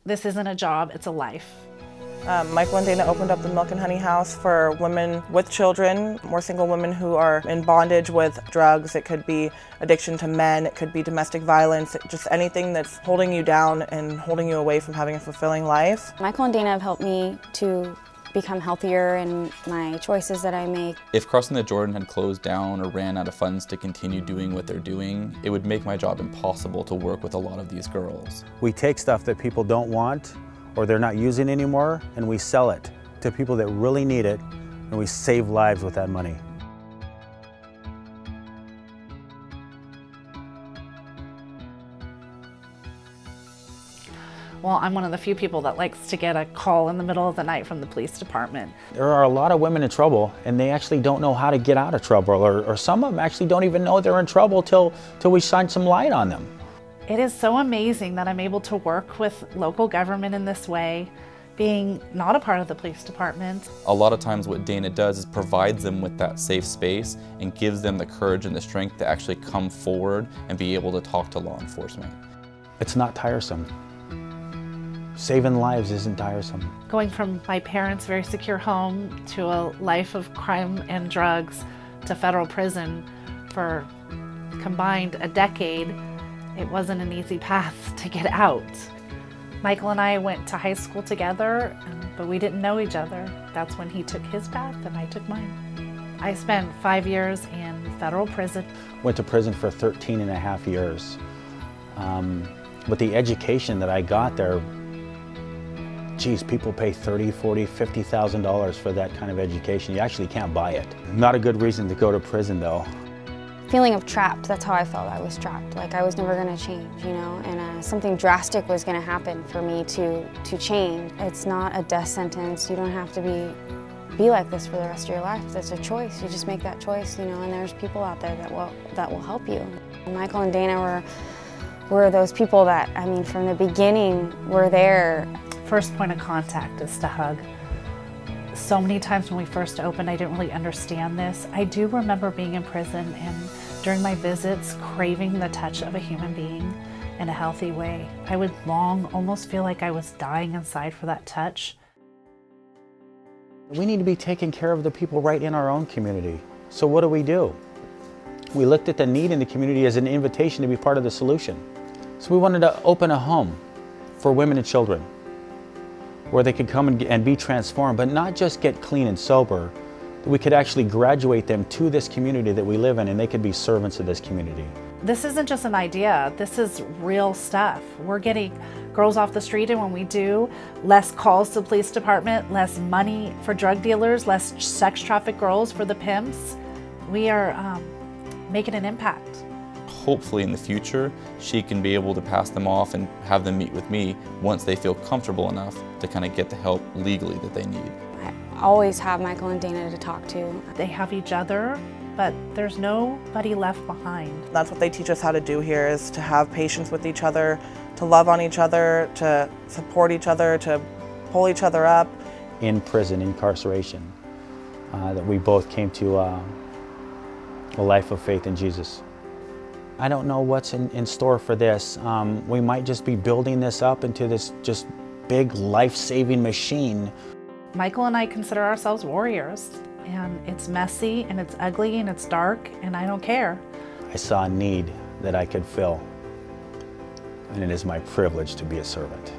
This isn't a job, it's a life. Michael and Dana opened up the Milk and Honey House for women with children, more single women who are in bondage with drugs. It could be addiction to men, it could be domestic violence, just anything that's holding you down and holding you away from having a fulfilling life. Michael and Dana have helped me to become healthier in my choices that I make. If Crossing the Jordan had closed down or ran out of funds to continue doing what they're doing, it would make my job impossible to work with a lot of these girls. We take stuff that people don't want or they're not using anymore, and we sell it to people that really need it, and we save lives with that money. Well, I'm one of the few people that likes to get a call in the middle of the night from the police department. There are a lot of women in trouble, and they actually don't know how to get out of trouble, or some of them actually don't even know they're in trouble till we shine some light on them. It is so amazing that I'm able to work with local government in this way, being not a part of the police department. A lot of times what Dana does is provides them with that safe space and gives them the courage and the strength to actually come forward and be able to talk to law enforcement. It's not tiresome. Saving lives isn't tiresome. Going from my parents' very secure home to a life of crime and drugs to federal prison for combined a decade, it wasn't an easy path to get out. Michael and I went to high school together, but we didn't know each other. That's when he took his path and I took mine. I spent 5 years in federal prison. Went to prison for 13 and a half years. But the education that I got there, geez, people pay $30,000, $40,000, $50,000 for that kind of education. You actually can't buy it. Not a good reason to go to prison though. Feeling of trapped, that's how I felt. I was trapped, like I was never going to change, you know, and something drastic was going to happen for me to change. It's not a death sentence. You don't have to be like this for the rest of your life. That's a choice. You just make that choice, you know, and there's people out there that will help you. Michael and Dana were those people that, I mean, from the beginning were there. First point of contact is to hug. So many times when we first opened, I didn't really understand this. I do remember being in prison and during my visits, craving the touch of a human being in a healthy way. I would almost feel like I was dying inside for that touch. We need to be taking care of the people right in our own community. So what do? We looked at the need in the community as an invitation to be part of the solution. So we wanted to open a home for women and children where they could come and be transformed, but not just get clean and sober. We could actually graduate them to this community that we live in, and they could be servants of this community. This isn't just an idea, this is real stuff. We're getting girls off the street, and when we do, less calls to the police department, less money for drug dealers, less sex trafficked girls for the pimps. We are making an impact. Hopefully in the future, she can be able to pass them off and have them meet with me once they feel comfortable enough to kind of get the help legally that they need. I always have Michael and Dana to talk to. They have each other, but there's nobody left behind. That's what they teach us how to do here, is to have patience with each other, to love on each other, to support each other, to pull each other up. In prison, incarceration, that we both came to a life of faith in Jesus. I don't know what's in store for this. We might just be building this up into this just big life-saving machine. Michael and I consider ourselves warriors, and it's messy and it's ugly and it's dark, and I don't care. I saw a need that I could fill, and it is my privilege to be a servant.